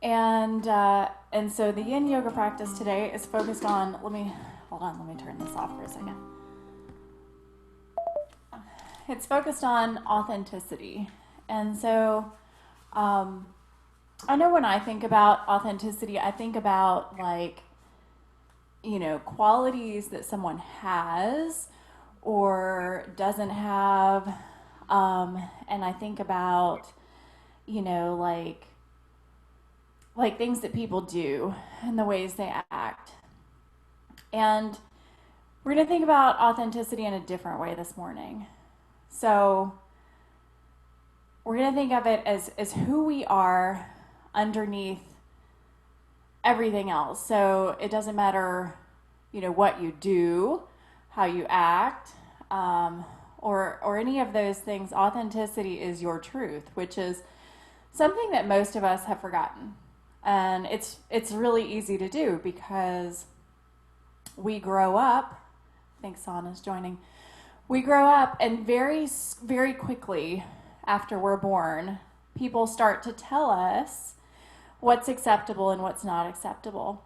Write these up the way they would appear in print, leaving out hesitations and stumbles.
And so the yin yoga practice today is focused on, hold on, let me turn this off for a second. It's focused on authenticity. And so I know when I think about authenticity, I think about qualities that someone has or doesn't have. And I think about, you know, like things that people do and the ways they act. And we're going to think about authenticity in a different way this morning. So we're going to think of it as who we are underneath everything else. So it doesn't matter, what you do, how you act, or any of those things. Authenticity is your truth, which is something that most of us have forgotten. And it's really easy to do because we grow up. I think Sana's joining. We grow up, and very, very quickly after we're born, people start to tell us what's acceptable and what's not acceptable,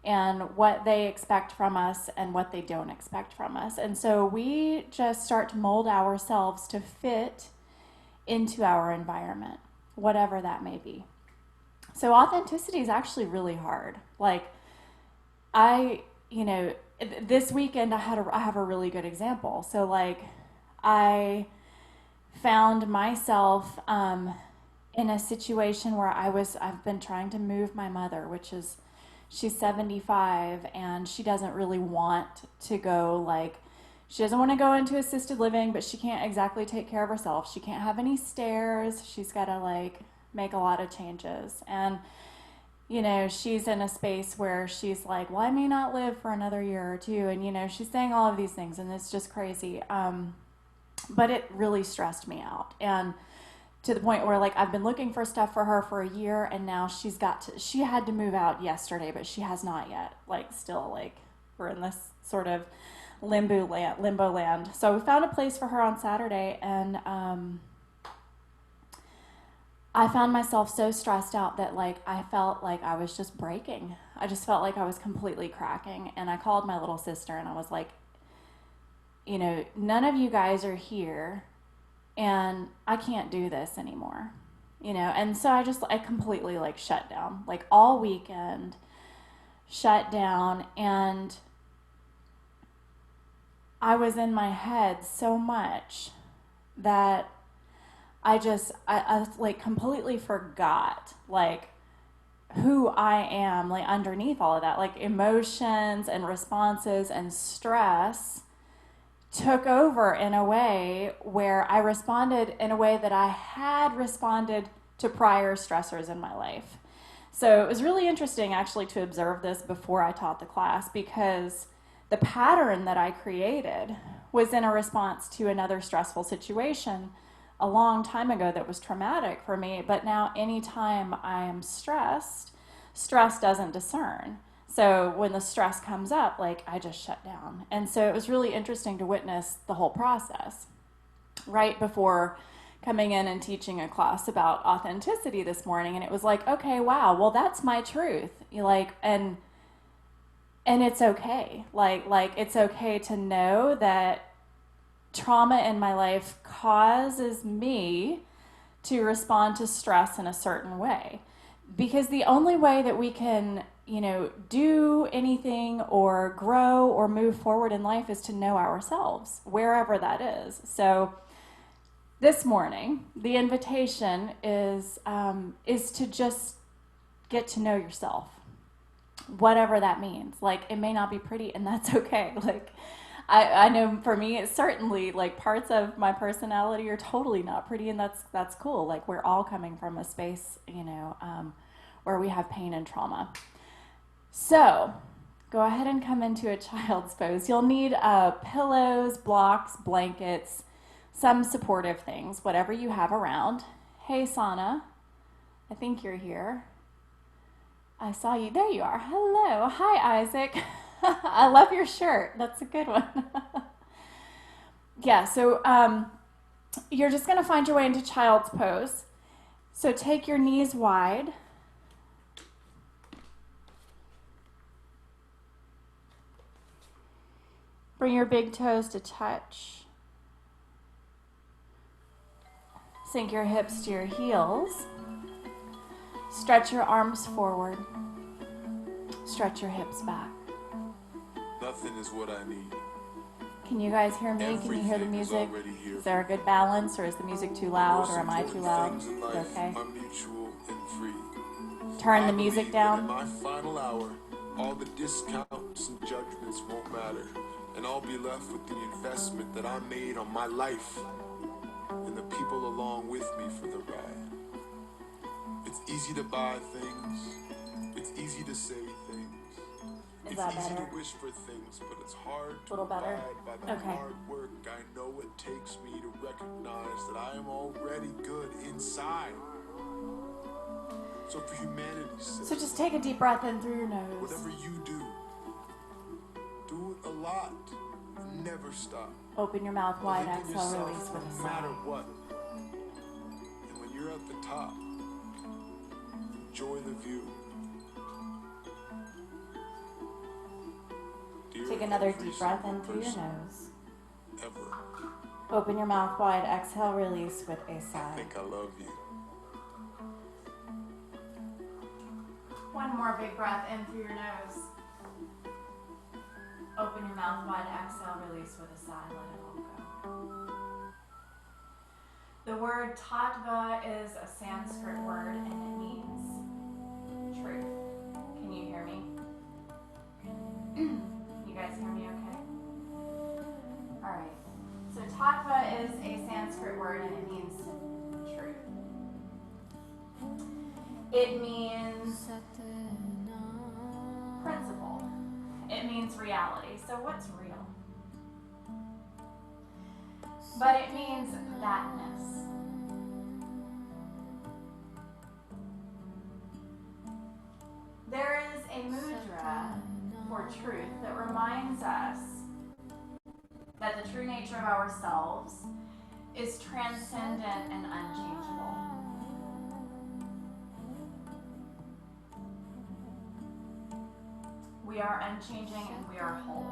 and what they expect from us and what they don't expect from us. And so we just start to mold ourselves to fit into our environment, whatever that may be. So authenticity is actually really hard. Like I, this weekend I have a really good example. So I found myself in a situation where I've been trying to move my mother, which is, she's 75 and she doesn't really want to go, she doesn't want to go into assisted living, but she can't exactly take care of herself. She can't have any stairs. She's got to make a lot of changes. And she's in a space where she's like, well, I may not live for another year or two. And, she's saying all of these things, and it's just crazy. But it really stressed me out. And to the point where, I've been looking for stuff for her for a year, and now she had to move out yesterday, but she has not yet. Still, we're in this sort of limbo land. So we found a place for her on Saturday, and I found myself so stressed out that I felt like I was just breaking. I just felt like I was completely cracking. And I called my little sister and I was like, none of you guys are here and I can't do this anymore. And so I completely shut down. All weekend shut down, and I was in my head so much that I completely forgot who I am underneath all of that. Emotions and responses and stress took over in a way where I responded in a way that I had responded to prior stressors in my life. So it was really interesting actually to observe this before I taught the class, because the pattern that I created was in a response to another stressful situation a long time ago that was traumatic for me. But now anytime I am stressed, stress doesn't discern. So when the stress comes up, I just shut down. And so it was really interesting to witness the whole process. Right before coming in and teaching a class about authenticity this morning, and it was okay, wow, well, that's my truth. And it's okay. It's okay to know that trauma in my life causes me to respond to stress in a certain way. Because the only way that we can, do anything or grow or move forward in life is to know ourselves, wherever that is. So this morning, the invitation is to just get to know yourself, whatever that means. It may not be pretty, and that's okay. I know for me, it's certainly parts of my personality are totally not pretty, and that's cool. We're all coming from a space, where we have pain and trauma. So go ahead and come into a child's pose. You'll need pillows, blocks, blankets, some supportive things, whatever you have around. Hey, Sana, I think you're here. I saw you. There you are. Hello. Hi, Isaac. I love your shirt. That's a good one. Yeah, so you're just going to find your way into child's pose. So take your knees wide. Bring your big toes to touch. Sink your hips to your heels. Stretch your arms forward. Stretch your hips back. Nothing is what I need. Can you guys hear me? Can you hear the music? Is there a good balance, or is the music too loud, or am I too loud? Is it okay? Are mutual and free. Turn the music down. In my final hour, all the discounts and judgments won't matter, and I'll be left with the investment that I made on my life and the people along with me for the ride. It's easy to buy things. It's easy to say things. Is that easy better? to wish for things, but it's hard to A little better? abide by the Okay. hard work I know it takes me to recognize that I am already good inside. So for humanity's sake, So just take a deep breath in through your nose. whatever you do it a lot. Never stop. Open your mouth wide, Believe in exhale, yourself release with a no matter sigh. what. And when you're at the top, enjoy the view. Dear Take another every deep breath in single through your person nose. Ever. Open your mouth wide, exhale, release with a I sigh. think I love you. One more big breath in through your nose. Open your mouth wide, exhale, release with a sigh, let it all go. The word tattva is a Sanskrit word and it means truth. Can you hear me? You guys hear me okay? Alright. So tattva is a Sanskrit word and it means truth. It means principle. It means reality. So what's real? But it means thatness. There is a mudra for truth that reminds us that the true nature of ourselves is transcendent and unchangeable. We are unchanging and we are whole.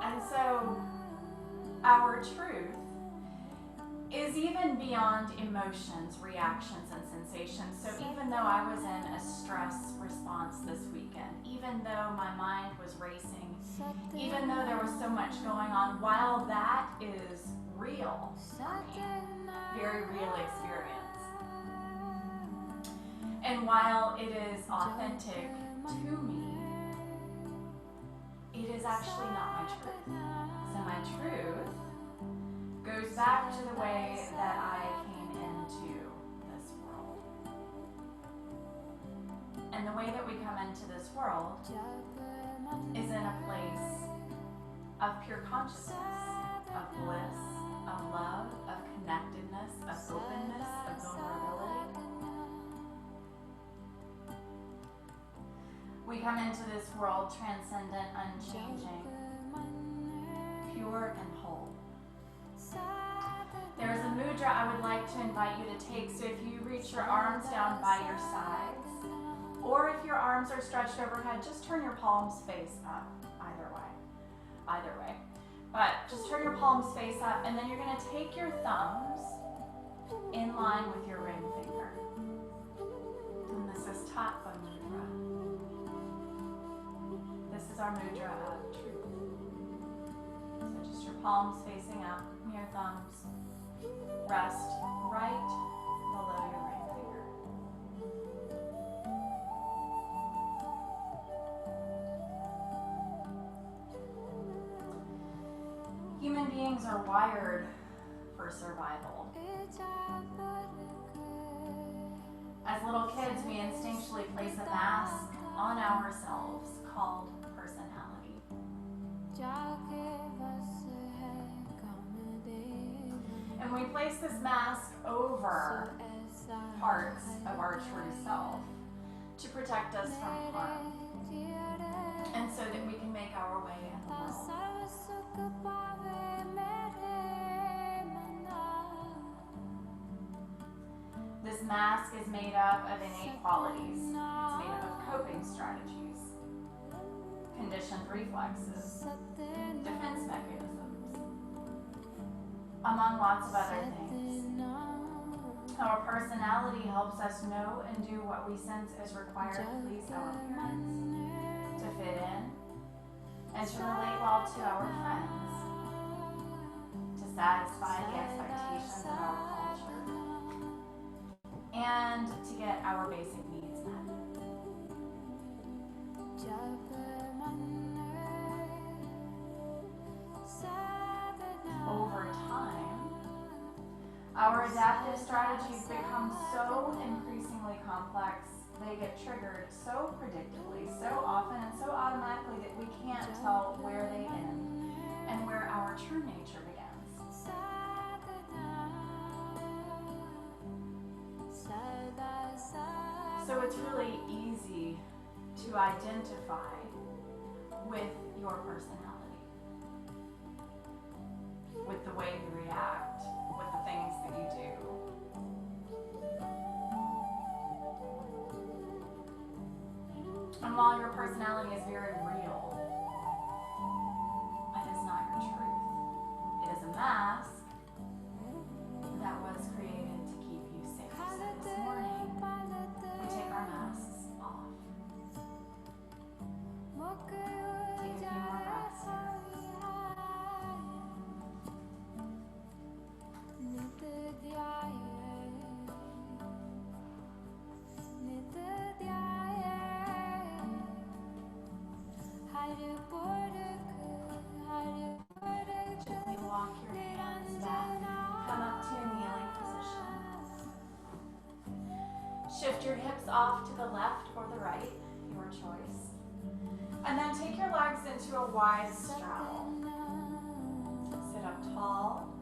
And so our truth is even beyond emotions, reactions, and sensations. So even though I was in a stress response this weekend, even though my mind was racing, even though there was so much going on, while that is real for me, very real experience, and while it is authentic to me, it is actually not my truth. So my truth goes back to the way that I came into this world. And the way that we come into this world is in a place of pure consciousness, of bliss, of love, of connectedness, of openness, of vulnerability. We come into this world transcendent, unchanging, pure and whole. There's a mudra I would like to invite you to take. So if you reach your arms down by your sides, or if your arms are stretched overhead, just turn your palms face up. Either way. But just turn your palms face up, and then you're going to take your thumbs in line with your ring finger. And this is Tattva Mudra. This is our mudra of truth. So just your palms facing up, your thumbs rest right below your ring finger. Human beings are wired for survival. As little kids, we instinctually place a mask on ourselves called personality. And we place this mask over parts of our true self to protect us from harm, and so that we can make our way in the world. This mask is made up of innate qualities. It's made up of coping strategies, conditioned reflexes, defense mechanisms, among lots of other things. Our personality helps us know and do what we sense is required to please our parents, to fit in, and to relate well to our friends, to satisfy the expectations of our culture, and to get our basic needs met. Over time, our adaptive strategies become so increasingly complex, they get triggered so predictably, so often, and so automatically that we can't tell where they end and where our true nature begins. So it's really easy to identify with your personality, with the way you react, with the things that you do. And while your personality is very real, it is not your truth. It is a mask that was created to keep you safe. So this morning, we take our masks off. Take a few more breaths Gently walk your hands back. Come up to a kneeling position. Shift your hips off to the left or the right, your choice. And then take your legs into a wide straddle. Sit up tall.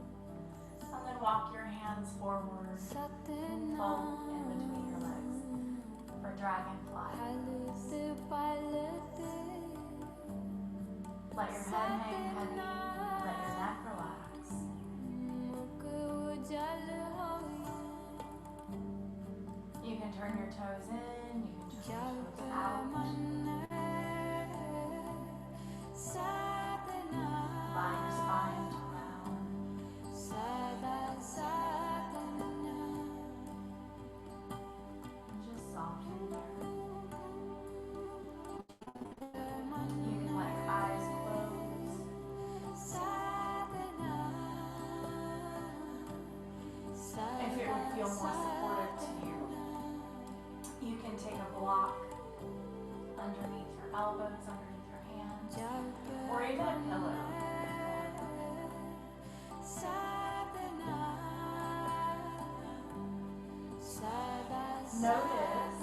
And then walk your hands forward. Fold in between your legs for dragonfly. Let your head hang heavy. Let your neck relax. You can turn your toes in. You can turn your toes out. Allow your spine to round. Just soften there. You can let your eyes close. If it would feel more supportive to you, you can take a block underneath your elbows, underneath your hands, or even a pillow. Notice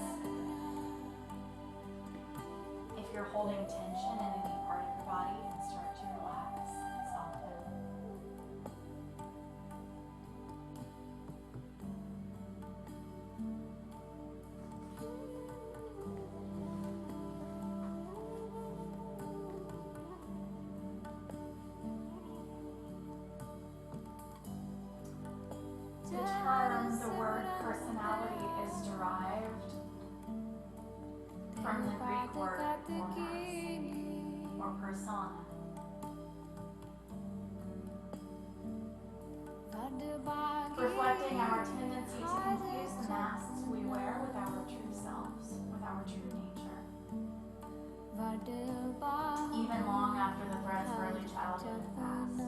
if you're holding tension in any part of your body and start to relax and soften. The term, the word personality is derived from the Greek word or persona. Reflecting our tendency to confuse the masks we wear with our true selves, with our true nature. Even long after the threats of early childhood have passed.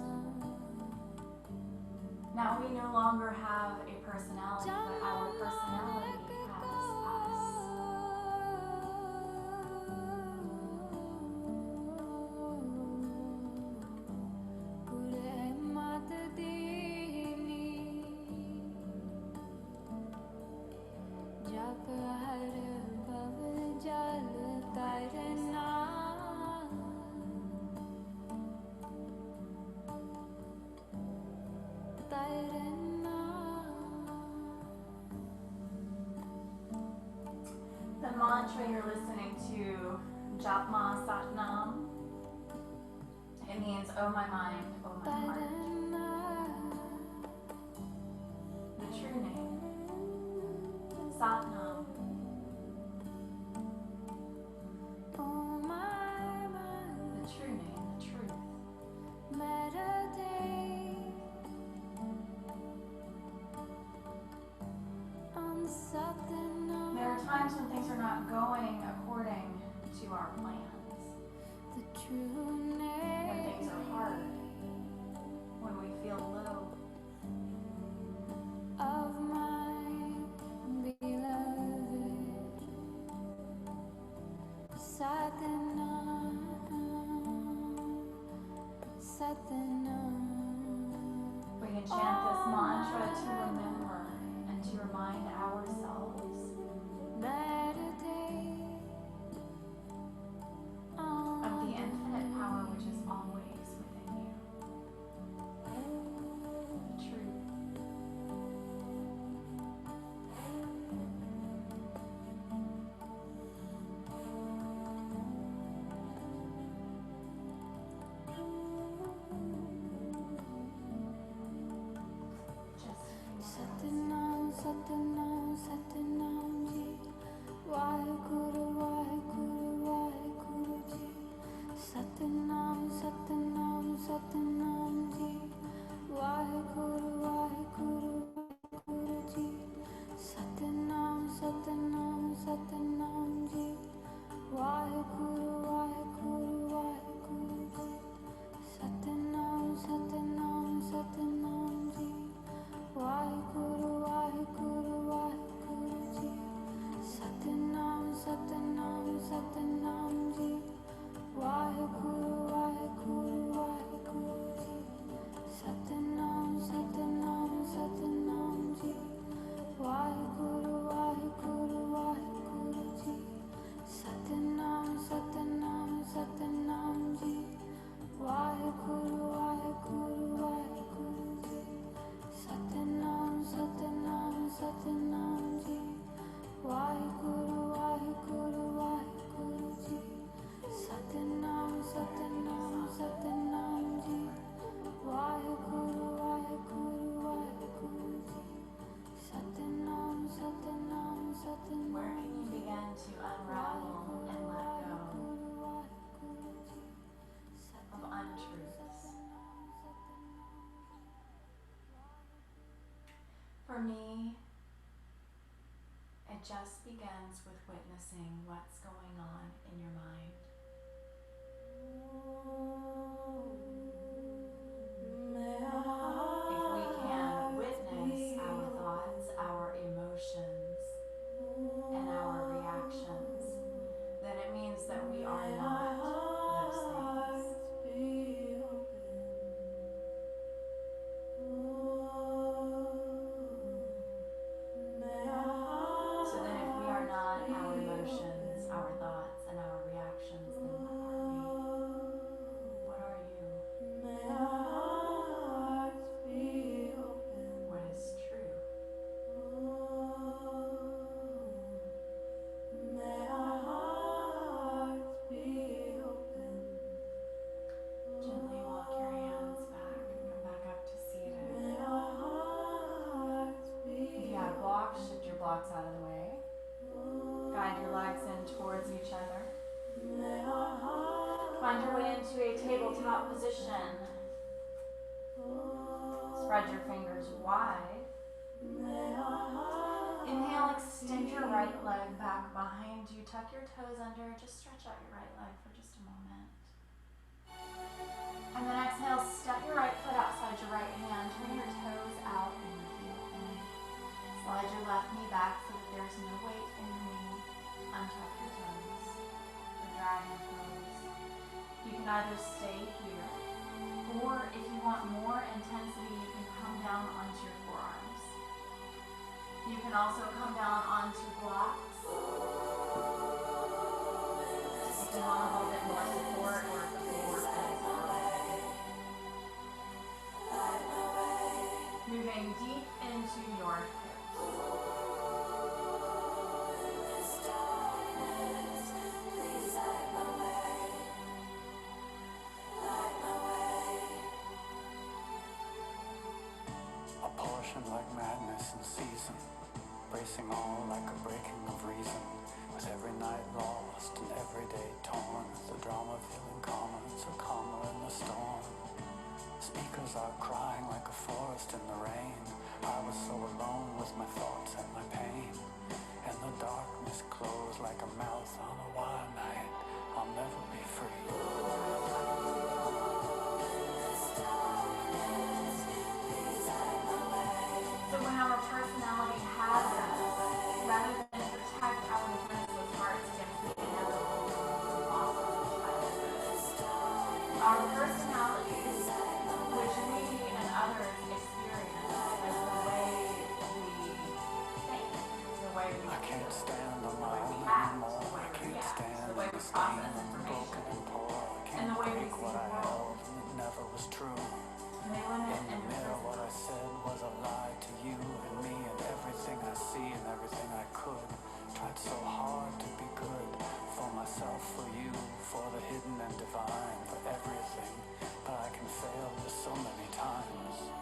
Now we no longer have a personality, but our personality has us. The mantra you're listening to, Japma Satnam, it means, oh my mind, oh my heart. The true name Satnam. Oh my mind, The true name, the truth. meditate on Satnam, There are times when things are not going according to our plans, the true when name things are hard, when we feel low. of my beloved. Satnam, Satnam. We can chant this mantra to remember and to remind ourselves Meditate on of the infinite power which is always within you. The truth. Just Satnam, Satnam, Satnam Ji. Waheguru, Waheguru, Waheguru Ji. Satnam, Satnam, Satnam Ji. Waheguru, Waheguru, Waheguru Ji. Satnam, Satnam, Satnam Ji. Waheguru, Waheguru, Waheguru Ji. Satnam, Satnam, Satnam Ji. Waheguru, Waheguru, Waheguru Ji. Satnam, Satnam, Satnam Ji. Waheguru, Waheguru, Waheguru Ji. Satnam, Satnam, Satnam Ji. Waheguru, Waheguru, Waheguru Ji. Satnam, Satnam, Satnam Ji. Waheguru, Waheguru, Waheguru Ji. Satnam, Satnam, Satnam Ji. Waheguru, Waheguru, Waheguru Ji. Satnam, Satnam, Satnam Ji. Waheguru, Waheguru, Waheguru Ji. Satnam, Satnam, Satnam. where can you begin to unravel and let go of untruths? For me, it just begins with witnessing what's going on in your mind. If we can witness our thoughts, our emotions, and our reactions, then it means that we are not those things. So then if we are not our emotions, our thoughts, and our reactions, then what are we? What are you? What is true? Gently walk your hands back and come back up to seated. If you have blocks, shift your blocks out of the way. Guide your legs in towards each other. Find your way into a tabletop position. Spread your fingers wide. Inhale, extend your right leg back behind you. Tuck your toes under. Just stretch out your right leg for just a moment. And then exhale, step your right foot outside your right hand. Turn your toes out and your heel in. Slide your left knee back so that there's no weight in your knee. Untuck your toes. The dragon pose. You can either stay here, or if you want more intensity, you can come down onto your forearms. You can also come down onto blocks. If you want a little bit more support or more moving deep into your hips. A portion like madness in season, bracing all like a breaking of reason, with every night lost and every day torn, the drama feeling calmer, so calmer in the storm. Speakers are crying like a forest in the rain. I was so alone with my thoughts and my pain, and the darkness closed like a mouth on a wild night. I'll never be free. So when our personality has us, rather than protect our defenseless hearts against the inevitable losses of childhood, our personalities, which we and others experience as the way we think, the way we I can't stand on my own act, anymore. the way I we can't react, stand the way the we stain process and the broken information, and poor. I and can't the way we break see what the I world. held and it never was true. They limit In the and mirror, what I resist. said was a lie to you and me and everything I see and everything I could. Tried so hard to be good for myself, for you, for the hidden and divine, for everything. But I can fail just so many times.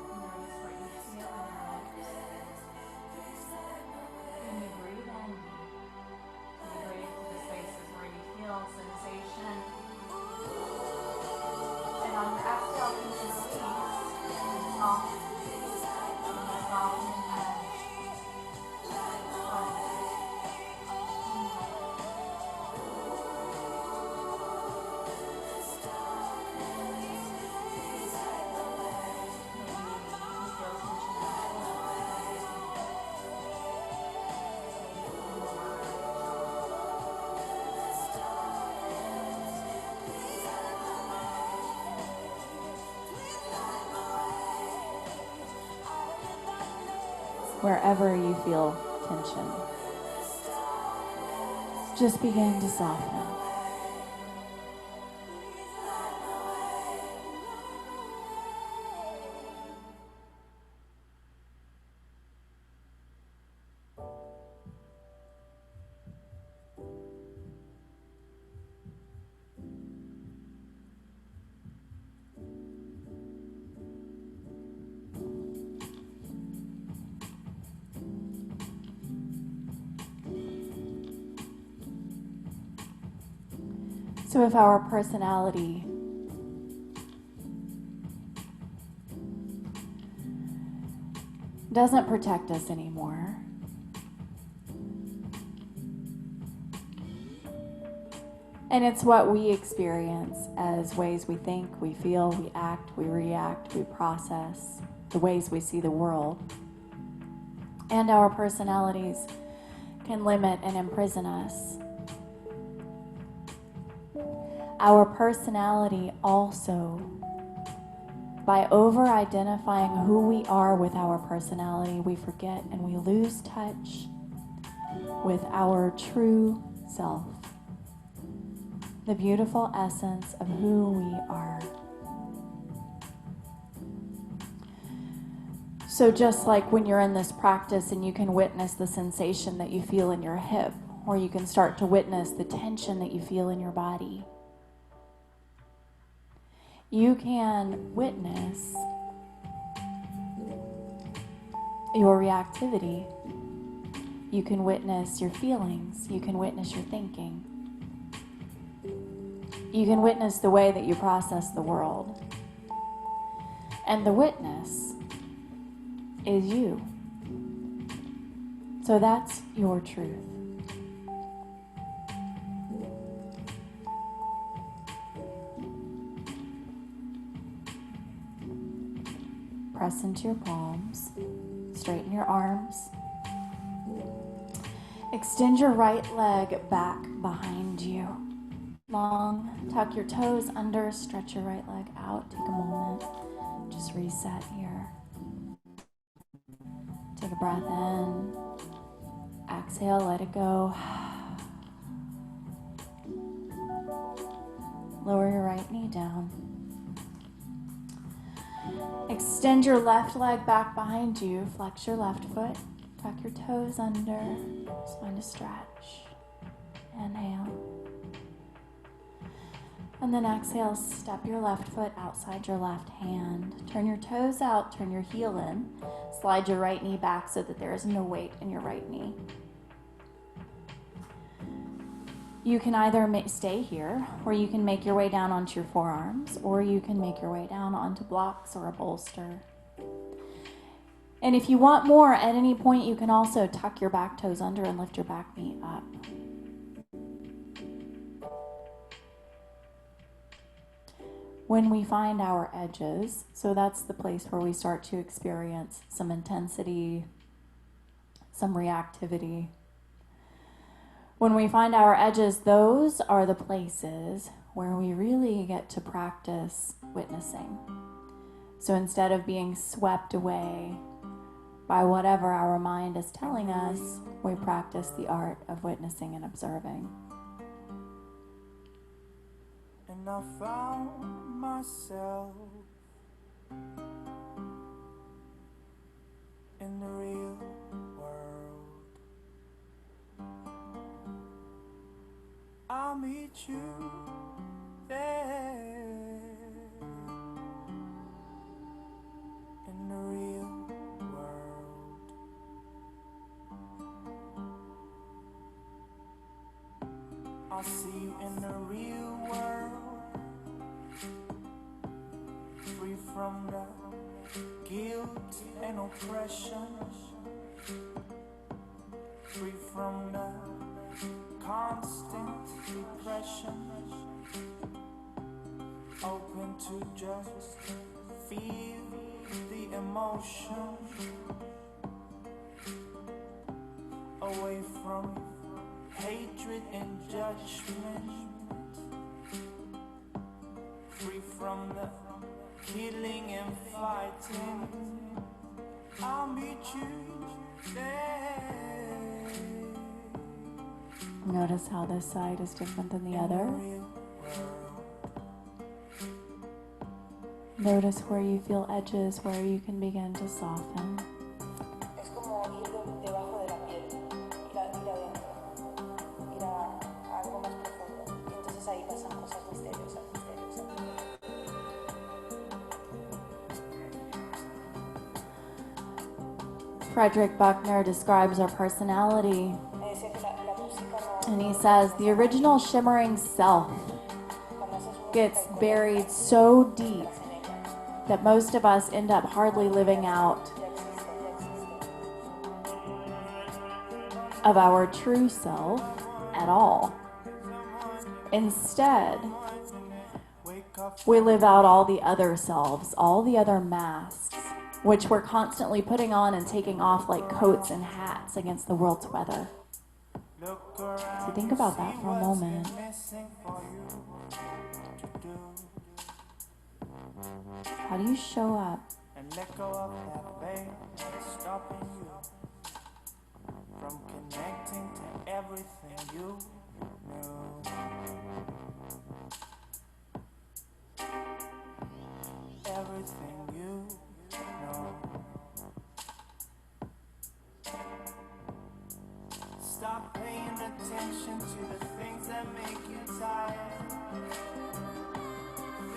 Notice what you feel in your legs. When you breathe in, you breathe to the spaces where you feel sensation. And on your exhale, you can release and soften. And soften and edge. Soften. Wherever you feel tension, just begin to soften. So if our personality doesn't protect us anymore, and it's what we experience as ways we think, we feel, we act, we react, we process, the ways we see the world, and our personalities can limit and imprison us. Our personality also, by over-identifying who we are with our personality, we forget and we lose touch with our true self, the beautiful essence of who we are. So just like when you're in this practice and you can witness the sensation that you feel in your hip, or you can start to witness the tension that you feel in your body, you can witness your reactivity. You can witness your feelings. You can witness your thinking. You can witness the way that you process the world. And the witness is you. So that's your truth. Press into your palms, straighten your arms. Extend your right leg back behind you. Long, tuck your toes under, stretch your right leg out. Take a moment, just reset here. Take a breath in, exhale, let it go. Lower your right knee down. Extend your left leg back behind you. Flex your left foot. Tuck your toes under. Just find a stretch. Inhale. And then exhale, step your left foot outside your left hand. Turn your toes out, turn your heel in. Slide your right knee back so that there is no weight in your right knee. You can either stay here, or you can make your way down onto your forearms, or you can make your way down onto blocks or a bolster. And if you want more, at any point you can also tuck your back toes under and lift your back knee up. When we find our edges, so that's the place where we start to experience some intensity, some reactivity. When we find our edges, those are the places where we really get to practice witnessing. So instead of being swept away by whatever our mind is telling us, we practice the art of witnessing and observing. And I found myself in the real world. I'll meet you there in the real world. I'll see you in the real world. Free from the guilt and oppression, free from the constant depression, open to just feel the emotion, away from hatred and judgment, free from the killing and fighting. I'll meet you there. Notice how this side is different than the other. Notice where you feel edges, where you can begin to soften. Es como ir debajo de la piel, ir adentro, ir a algo más profundo. Y entonces ahí pasan cosas misteriosas. Frederick Buechner describes our personality, Me decía que la música no... and he says the original shimmering self Cuando haces música gets y buried so deep en ella, that most of us end up hardly living out ya existe. of our true self at all. Instead, we live out all the other selves, all the other masks, which we're constantly putting on and taking off like coats and hats against the world's weather. So think about that for a moment. How do you show up? And let go of that veil that's stopping you from connecting to everything you knew. Everything you know. Stop paying attention to the things that make you tired,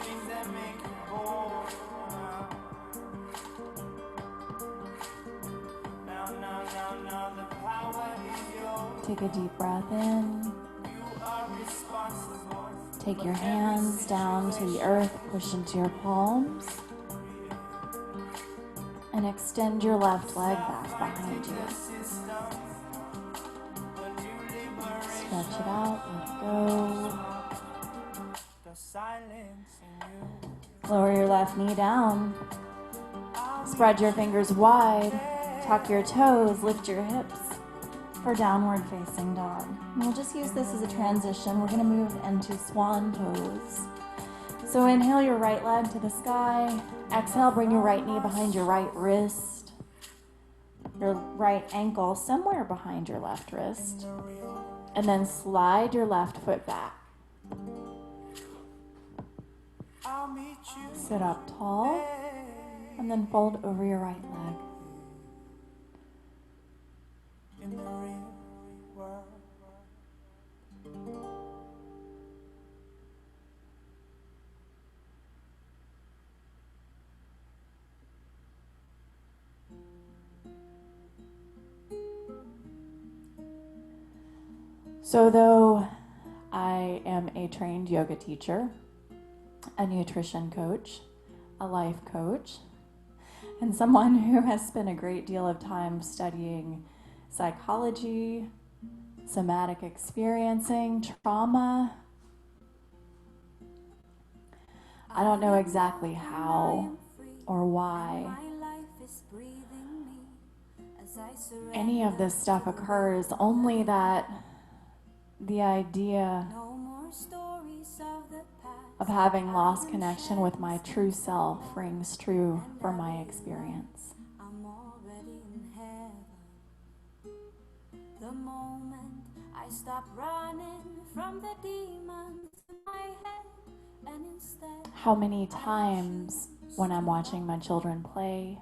things that make you bored. Now, the power is yours. Take a deep breath in. You are responsible. Take your hands down to the earth, push into your palms, and extend your left leg back behind you. Stretch it out, let go. The silence in you. Lower your left knee down. Spread your fingers wide. Tuck your toes, lift your hips for downward facing dog. And we'll just use this as a transition. We're going to move into swan pose. So inhale your right leg to the sky. Exhale, bring your right knee behind your right wrist. Your right ankle somewhere behind your left wrist. And then slide your left foot back. I'll meet you. Sit up tall and then fold over your right leg. So though I am a trained yoga teacher, a nutrition coach, a life coach, and someone who has spent a great deal of time studying psychology, somatic experiencing, trauma, I don't know exactly how or why any of this stuff occurs, only that the idea of having lost connection with my true self rings true for my experience. I'm already in heaven. The moment I stop running from the demons in my head, and instead, How many times when I'm watching my children play,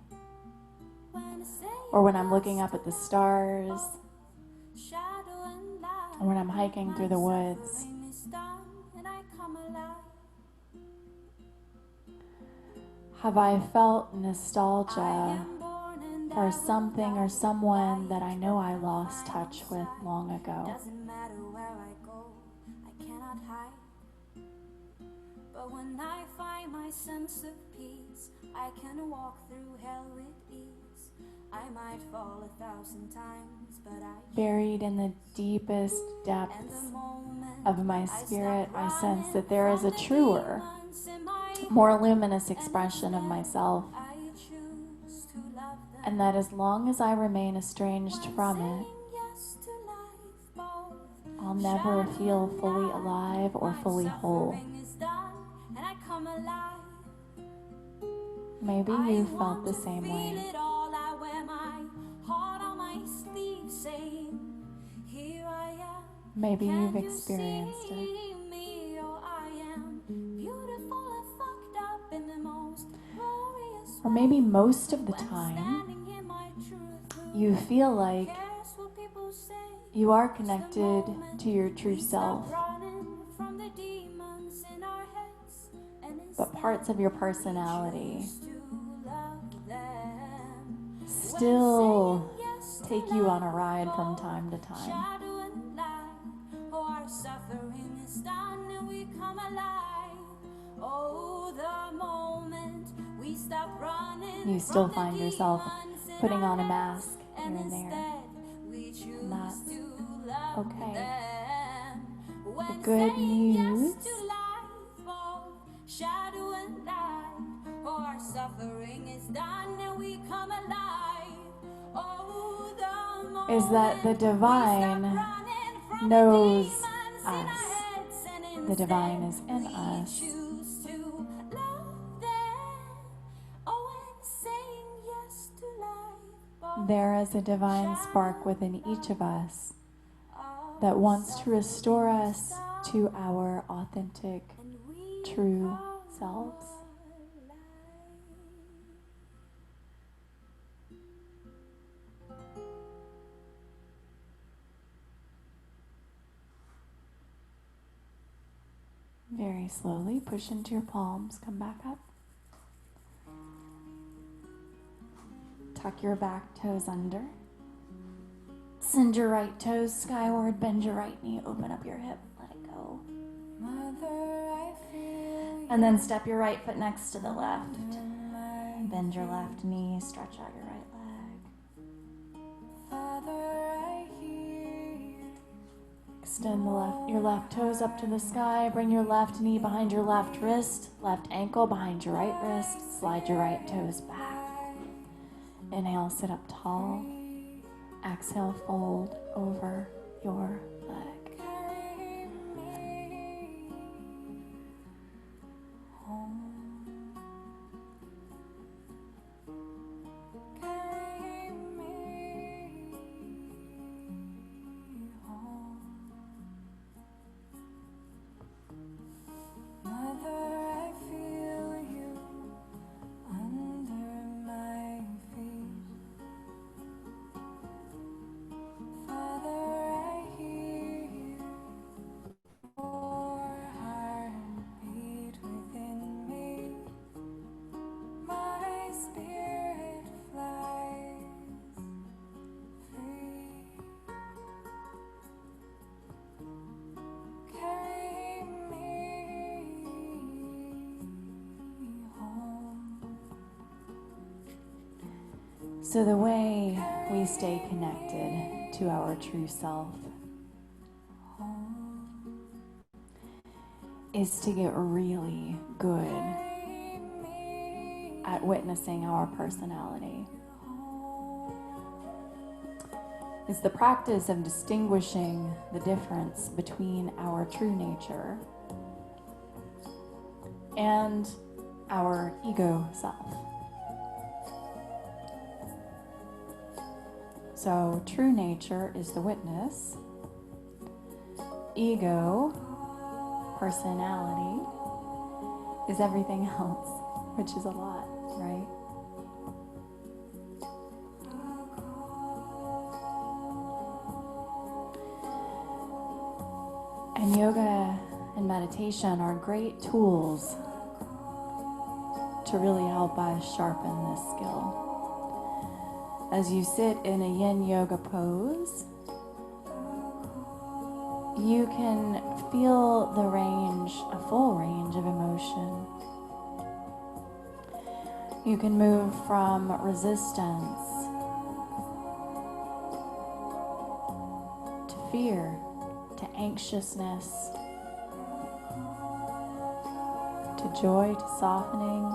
or when I'm looking up at the stars, shadow and light, or when I'm hiking through the woods, suffering is done, and I come alive. have I felt I nostalgia am born and for I something or someone that I know I lost touch with long ago? doesn't matter where I go, I cannot hide. But when I find my sense of peace, I can walk through hell with ease. I might fall 1,000 times, but I Buried in the deepest and depths the moment of my spirit, I sense that there is a truer, demons in my more luminous expression of myself, I choose to love them. and that as long as I remain estranged from it, Saying yes to life, both I'll never feel fully alive or fully whole. suffering is done, and I come alive. Maybe I you want felt the to same feel way. it all. I wear my heart on my sleeve, saying, here I am. Maybe you've Can you experienced it. see me? Oh, I am beautiful and fucked up in the most glorious Or maybe way. most of the When time, standing in my truth, who you feel like cares what people say? you are It's the connected moment to your true we self, stop running from the demons in our heads, and but parts of your personality choose to love them. still take you on a ride from time to time. Shadow and light, oh, our suffering is done and we come alive. Oh, the moment we stop running, You still from the find yourself demons in putting our on a heads, mask here and and there. instead we choose that's to love okay. them. When good saying yes news to life, both shadow and light, oh, our suffering is done and we come alive. Oh, the is that the moment we divine stop running from knows the demons in our us. heads, and The divine instead is in we us. choose to love them. Oh, and saying yes to life, both There is a divine spark within each of us our that wants to restore us to our authentic, and we true come selves. alive. Very slowly push into your palms, come back up. Tuck your back toes under. Send your right toes skyward, bend your right knee, open up your hip, let it go. Mother, I feel And then step your right foot next to the left. my Bend your left knee, stretch out your right leg. Father, I hear you. Extend your left toes up to the sky. Bring your left knee behind your left wrist, left ankle behind your right wrist. Slide your right toes back. Inhale, sit up tall. Exhale, fold over your leg. Carry me home. Carry me home. Mother, I feel you under my feet. Father, So the way we stay connected to our true self is to get really good at witnessing our personality. It's the practice of distinguishing the difference between our true nature and our ego self. So true nature is the witness. Ego, personality, is everything else, which is a lot, right? And yoga and meditation are great tools to really help us sharpen this skill. As you sit in a yin yoga pose, you can feel the range, a full range of emotion. You can move from resistance to fear, to anxiousness, to joy, to softening.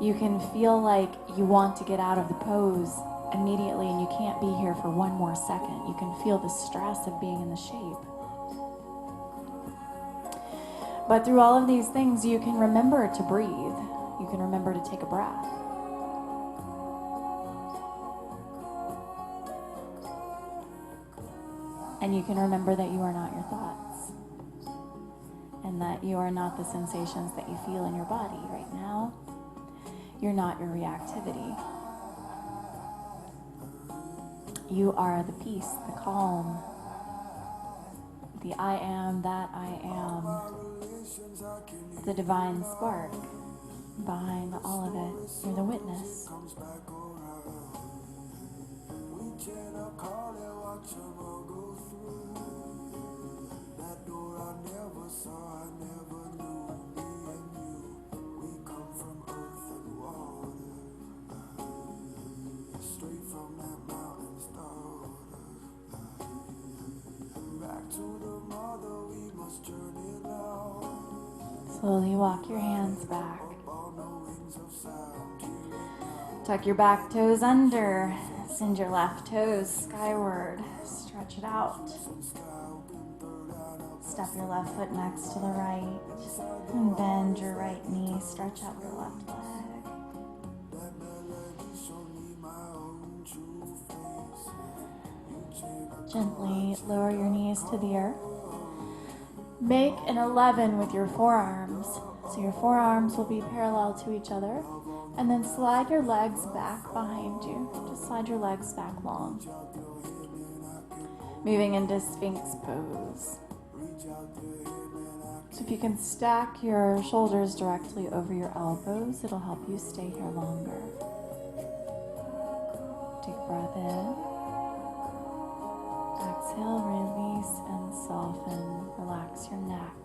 You can feel like you want to get out of the pose immediately and you can't be here for one more second. You can feel the stress of being in the shape. But through all of these things, you can remember to breathe. You can remember to take a breath. And you can remember that you are not your thoughts. And that you are not the sensations that you feel in your body right now. You're not your reactivity. You are the peace, the calm, the I am that I am, the divine spark behind all of it. You're the witness. Slowly walk your hands back. Tuck your back toes under. Send your left toes skyward. Stretch it out. Step your left foot next to the right. And bend your right knee. Stretch out your left leg. Gently lower your knees to the earth. Make an 11 with your forearms. So your forearms will be parallel to each other. And then slide your legs back behind you. Just slide your legs back long. Moving into Sphinx pose. So if you can stack your shoulders directly over your elbows, it'll help you stay here longer. Take a breath in. Exhale, release and soften. Relax your neck.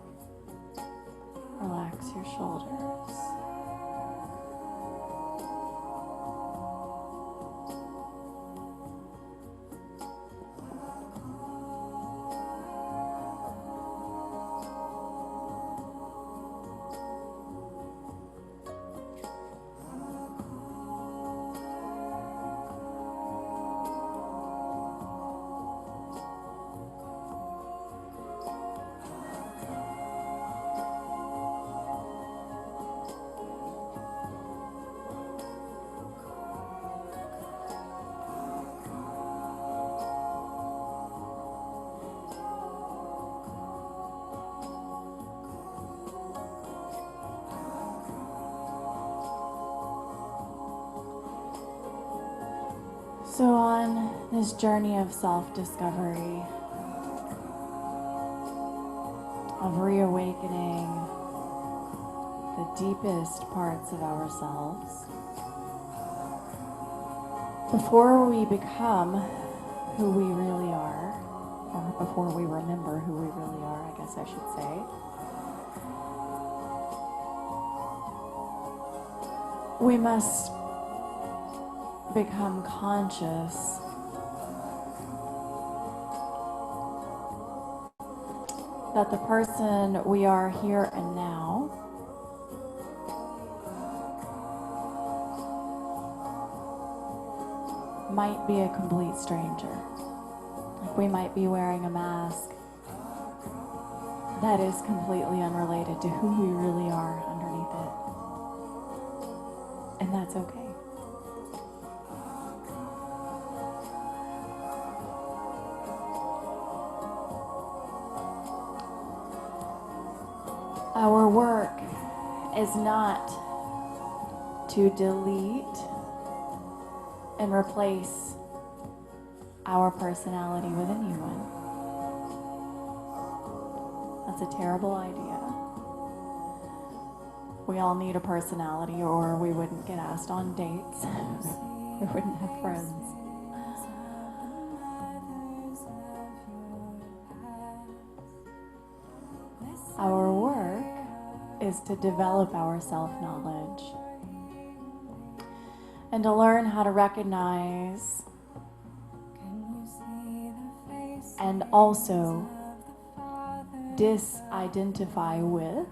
Relax your shoulders. So on this journey of self-discovery, of reawakening the deepest parts of ourselves, before we become who we really are, or before we remember who we really are, I guess I should say, we must become conscious that the person we are here and now might be a complete stranger. Like we might be wearing a mask that is completely unrelated to who we really are underneath it. And that's okay. Our work is not to delete and replace our personality with a new one. That's a terrible idea. We all need a personality or we wouldn't get asked on dates. We wouldn't have friends. Our work is to develop our self-knowledge and to learn how to recognize and also disidentify with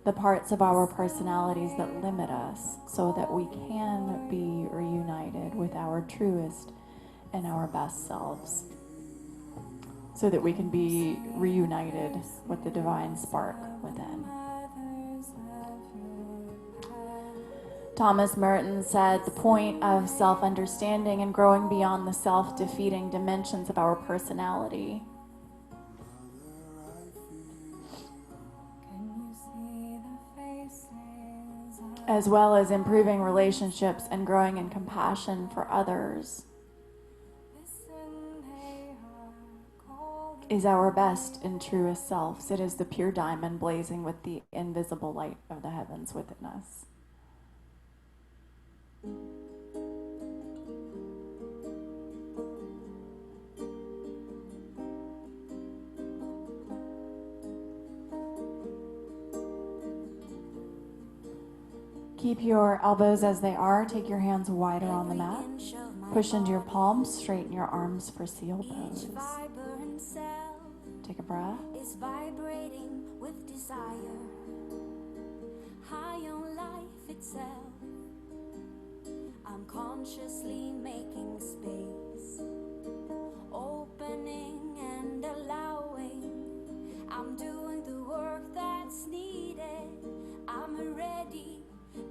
the parts of our personalities that limit us so that we can be reunited with our truest and our best selves, so that we can be reunited with the divine spark within. Thomas Merton said, the point of self-understanding and growing beyond the self-defeating dimensions of our personality as well as improving relationships and growing in compassion for others is our best and truest selves. It is the pure diamond blazing with the invisible light of the heavens within us. Keep your elbows as they are. Take your hands wider on the mat. Push into your palms. Straighten your arms for seal pose. Take a breath. Is vibrating with desire, high on life itself. I'm consciously making space, opening and allowing. I'm doing the work that's needed. I'm ready,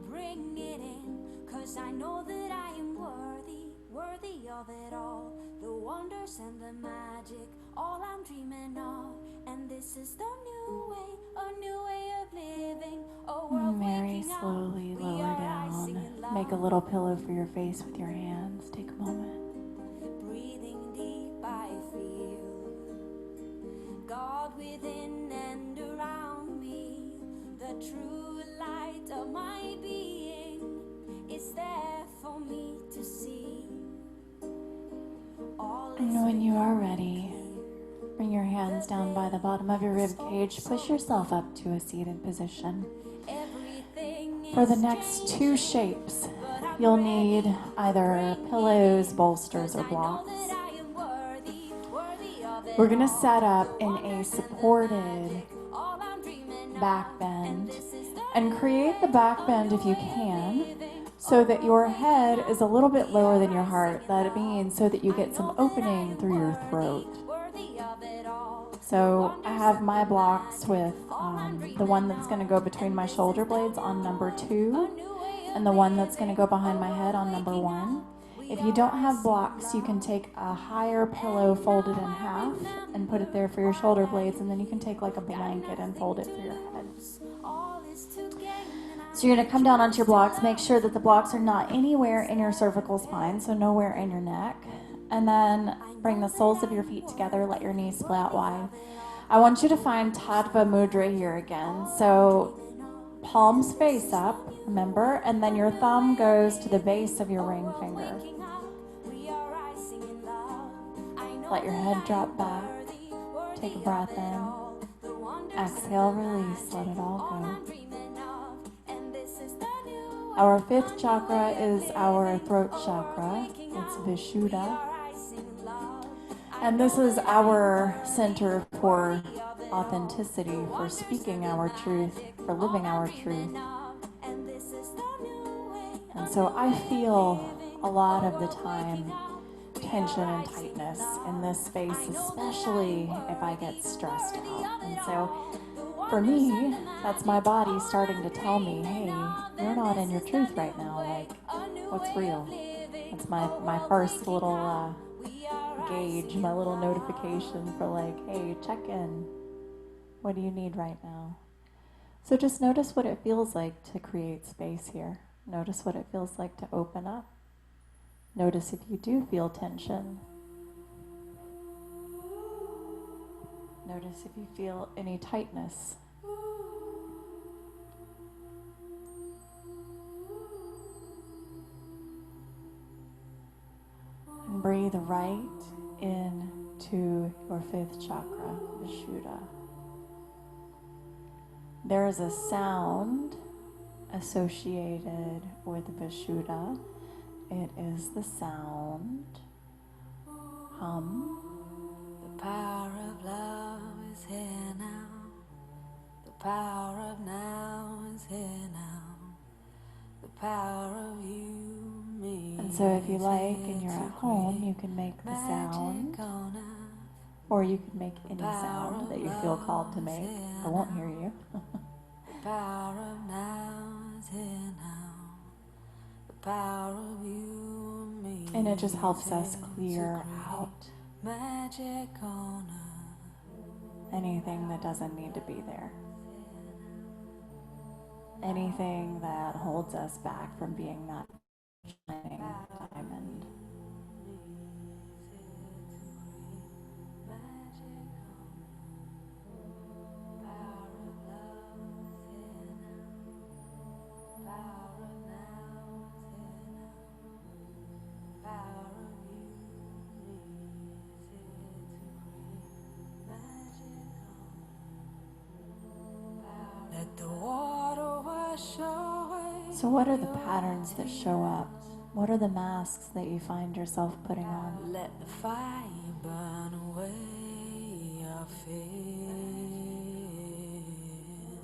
bring it in, 'cause I know that I am worthy of it all. The wonders and the magic, all I'm dreaming of. And this is the new way, a new way of living. A world Mary, waking up. slowly We lower are rising down. in love. Make a little pillow for your face with your hands. Take a moment. Breathing deep, I feel God within and around me. The true light of my being is there for me to see. All And is when you are ready, bring your hands down by the bottom of your rib cage. Push yourself up to a seated position. everything For the is next changing, 2 shapes, but I'm you'll ready. need either pillows, bolsters, or I know blocks. that I am worthy of it We're going to all. set up The in a wonders and the supported magic, all I'm dreaming back of. bend. This is the And create the back bend if you can, so that your head is a little bit lower than your heart. That means so that you get some opening through your throat. worthy of it all. So I have my blocks with the one that's going to go between my shoulder blades on number 2, and the one that's going to go behind my head on number 1. If you don't have blocks, you can take a higher pillow folded in half and put it there for your shoulder blades, and then you can take like a blanket and fold it for your head. All is to gain, and So you're going to come down onto your blocks. Make sure that the blocks are not anywhere in your cervical spine, so nowhere in your neck. And then bring the soles of your feet together. Let your knees split out wide. I want you to find Tattva Mudra here again. So palms face up, remember, and then your thumb goes to the base of your ring finger. we are rising in love. I know Let your that head I drop am back. worthy Take a of breath it in. all. The wonders Exhale, and the release, let it all magic, go. I'm dreaming of. And this is the new Our fifth chakra is our throat chakra. It's Vishuddha. And this is our center for authenticity, for speaking our truth, for living our truth. And so I feel a lot of the time tension and tightness in this space, especially if I get stressed out. And so for me, that's my body starting to tell me, hey, you're not in your truth right now. Like, what's real? That's my first little gauge, my little notification for like, hey, check in. What do you need right now? So just notice what it feels like to create space here. Notice what it feels like to open up. Notice if you do feel tension. Notice if you feel any tightness. And breathe right into your fifth chakra, Vishuddha. There is a sound associated with Vishuddha. It is the sound hum. The power of love is here now. The power of now is here now. The power of you, me. And so if you like and you're at home, you can make the sound, or you can make any sound that you feel called to make. I won't hear you. The power of now is here now. The power of you, me. And it just helps us clear out Magic on earth. anything that doesn't need to be there. Anything that holds us back from being that shining diamond. Let the water wash away. So what are the patterns that show up? What are the masks that you find yourself putting on? Let the fire burn away your fear.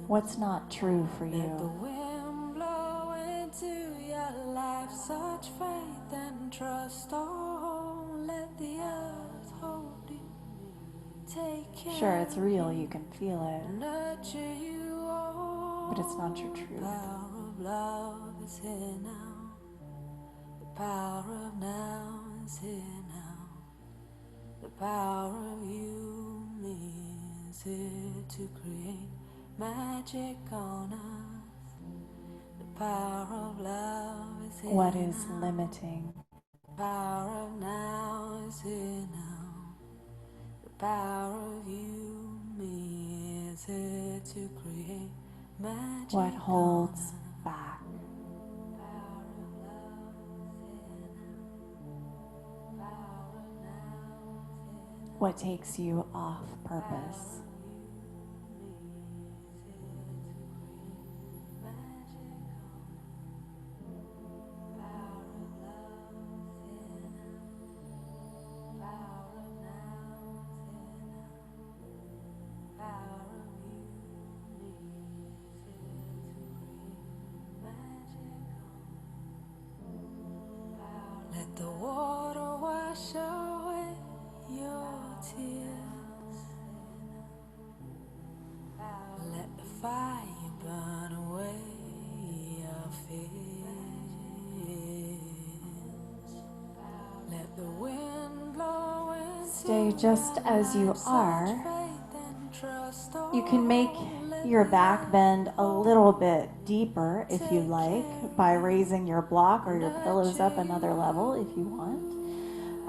What's not true for Let the you? wind blow into your life such faith and trust. Oh, let the earth hold you. Take care. Sure, it's real, you can feel it, Nurture you. Oh, but it's not your truth. the power of love is here now. The power of now is here now. The power of you, me, is here to create magic on us. The power of love is here What is now. limiting? The power of now is here now. The power of you, me, is here to create magic. What holds back? What takes you off purpose? Let the water wash away your tears. Let the fire burn away your fears. Let the wind blow into Stay just as you such are. faith and trust. You can make your back bend a little bit deeper if you like by raising your block or your pillows up another level if you want.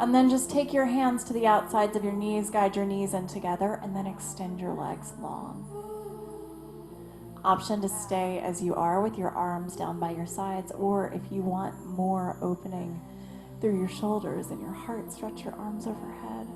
And then just take your hands to the outsides of your knees, guide your knees in together, and then extend your legs long. Option to stay as you are with your arms down by your sides, or if you want more opening through your shoulders and your heart, stretch your arms overhead.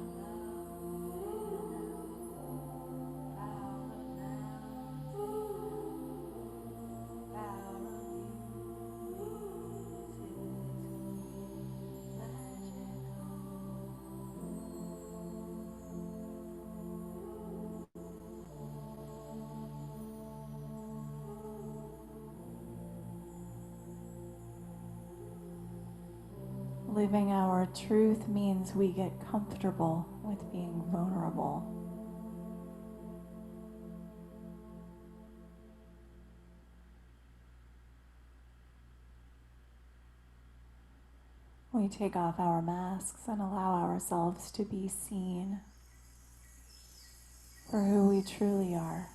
living our truth means we get comfortable with being vulnerable. We take off our masks and allow ourselves to be seen for who we truly are,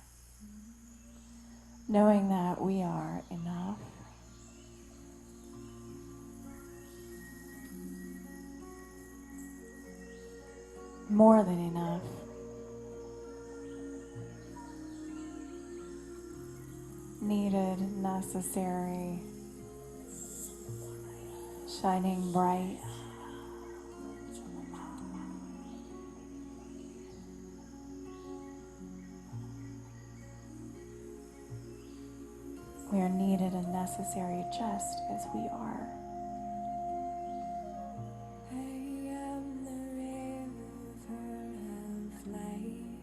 knowing that we are enough. More than enough. Needed, necessary, shining bright. We are needed and necessary just as we are. I am the river of light.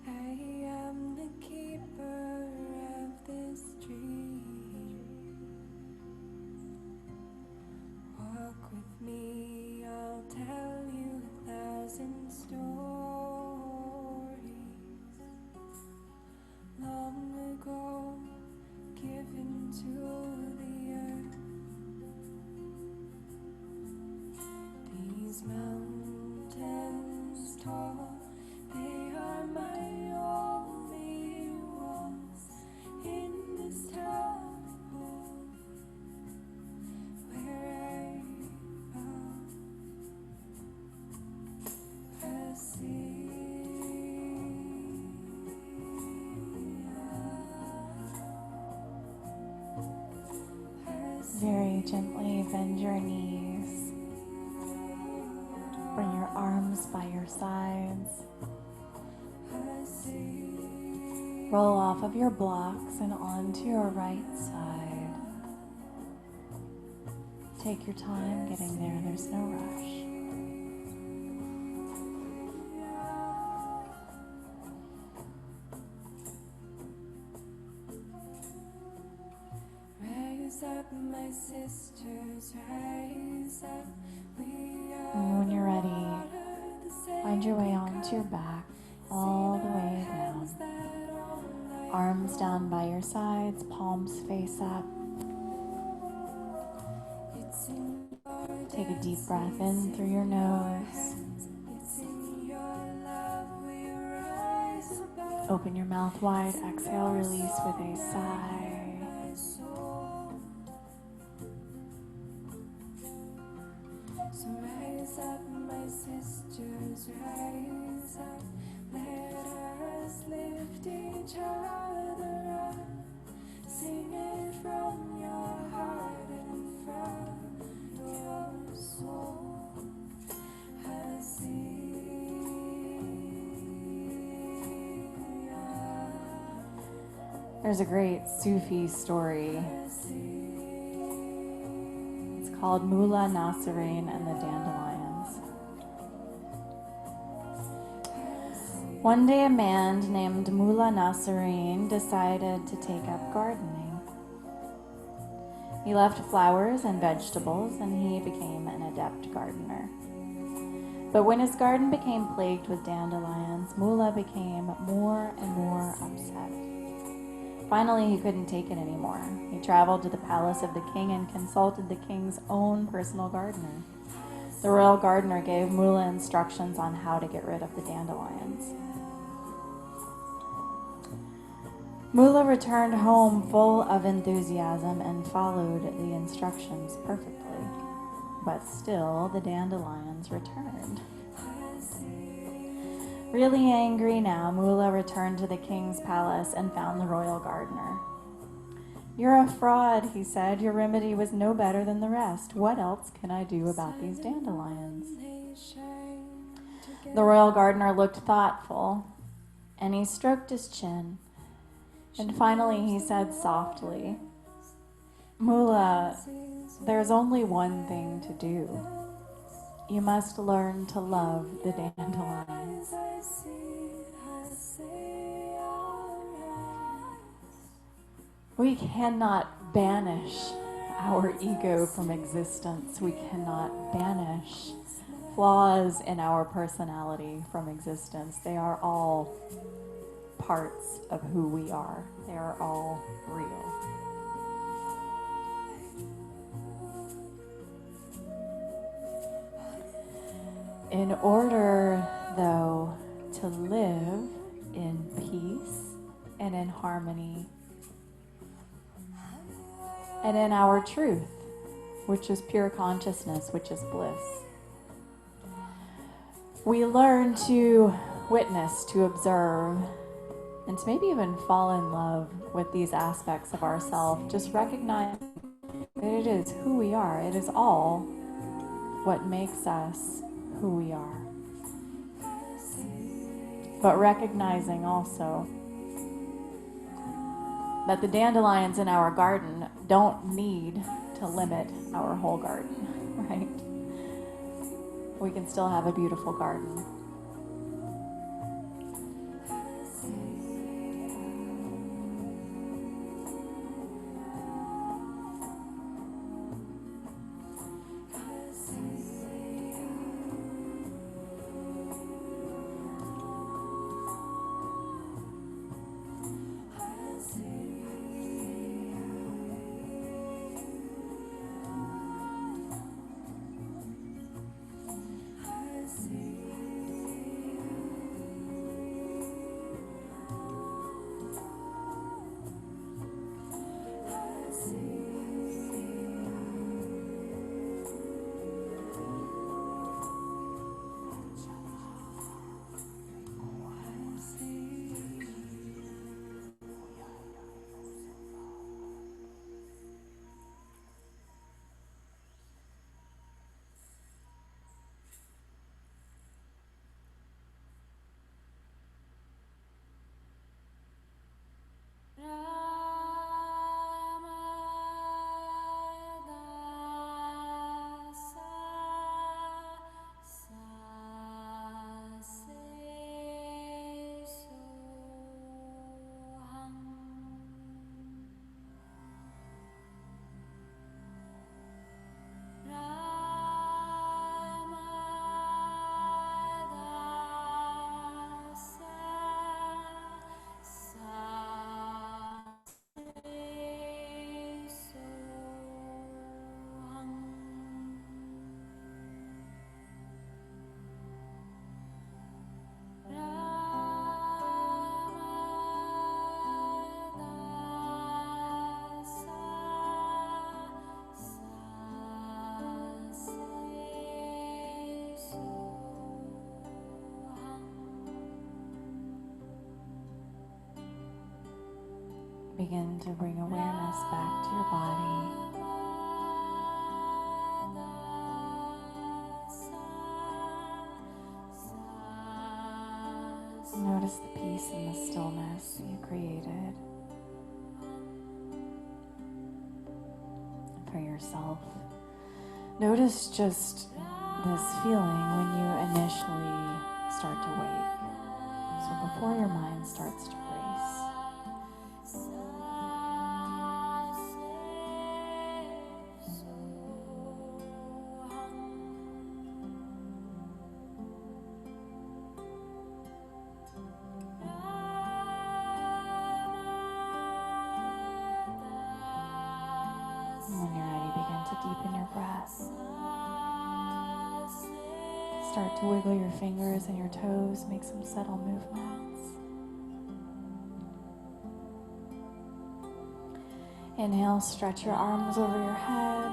I am the keeper of this dream. Walk with me, I'll tell you 1,000 stories. Long ago, given to the earth. These mountains tall, they are my only walls in this temple where I found a sea. Very gently bend your knees. Bring your arms by your sides. Roll off of your blocks and onto your right side. Take your time getting there, there's no rush. Rise up, my sisters, rise up. And when you're ready, find your way onto your back, all the way down. Arms down by your sides, palms face up. Take a deep breath in through your nose. Open your mouth wide, exhale, release with a sigh. So rise up, my sisters, rise up. Let us lift each other up. Sing it from your heart and from your soul. I see. There's a great Sufi story. It's called Mullah Nasreddin and the Dandelions. One day a man named Mullah Nasreddin decided to take up gardening. He left flowers and vegetables and he became an adept gardener. But when his garden became plagued with dandelions, Mullah became more and more upset. Finally, he couldn't take it anymore. He traveled to the palace of the king and consulted the king's own personal gardener. The royal gardener gave Mullah instructions on how to get rid of the dandelions. Mullah returned home full of enthusiasm and followed the instructions perfectly. But still, the dandelions returned. Really angry now, Mullah returned to the king's palace and found the royal gardener. "You're a fraud," he said. "Your remedy was no better than the rest. What else can I do about these dandelions?" The royal gardener looked thoughtful, and he stroked his chin. And finally he said softly, "Mullah, there's only one thing to do. You must learn to love the dandelions." We cannot banish our ego from existence. We cannot banish flaws in our personality from existence. They are all parts of who we are. They are all real. In order, though, to live in peace and in harmony and in our truth, which is pure consciousness, which is bliss, we learn to witness, to observe, and to maybe even fall in love with these aspects of ourselves. Just recognize that it is who we are. It is all what makes us who we are. But recognizing also that the dandelions in our garden don't need to limit our whole garden, right? We can still have a beautiful garden. Begin to bring awareness back to your body. Notice the peace and the stillness you created for yourself. Notice just this feeling when you initially start to wake. So before your mind starts to race. When you're ready, begin to deepen your breath. Start to wiggle your fingers and your toes, make some subtle movements. Inhale, stretch your arms over your head.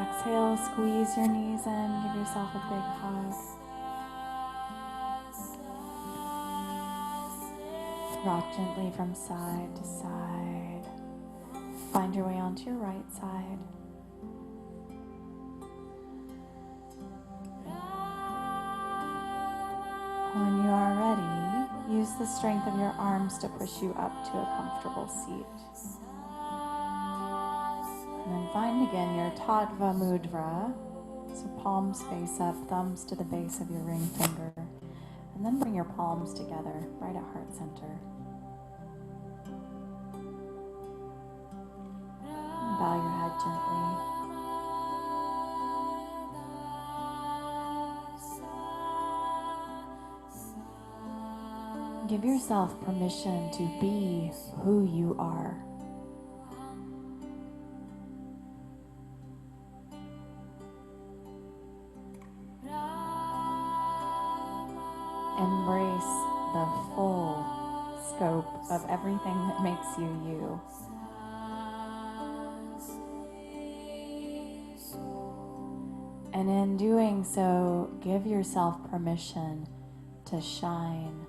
Exhale, squeeze your knees in, give yourself a big hug. Rock gently from side to side. Find your way onto your right side. When you are ready, use the strength of your arms to push you up to a comfortable seat. And then find again your Tattva Mudra. So palms face up, thumbs to the base of your ring finger. And then bring your palms together right at heart center. Bow your head gently. Give yourself permission to be who you are. Embrace the full scope of everything that makes you you. And in doing so, give yourself permission to shine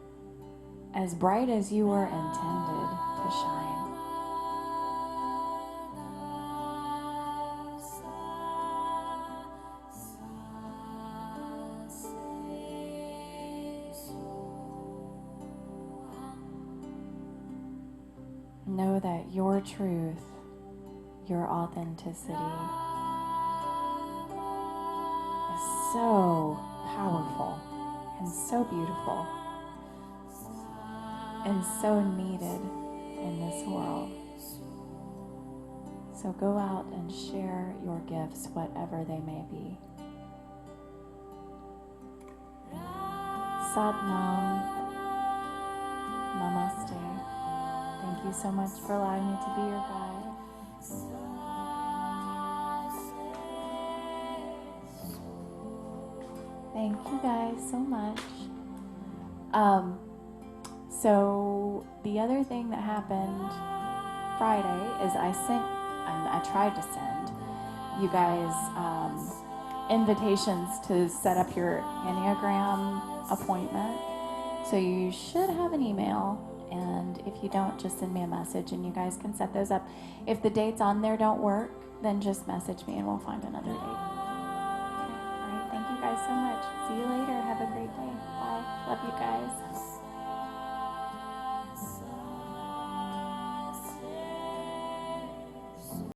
as bright as you were intended to shine. Know that your truth, your authenticity is so powerful and so beautiful and so needed in this world. So go out and share your gifts, whatever they may be. Sat Nam. Namaste. Thank you so much for allowing me to be your guide. Thank you guys so much. So the other thing that happened Friday is I tried to send you guys invitations to set up your Enneagram appointment. So you should have an email, and if you don't, just send me a message and you guys can set those up. If the dates on there don't work, then just message me and we'll find another date. Okay. All right, thank you guys so much. See you later. Have a great day. Bye. Love you guys.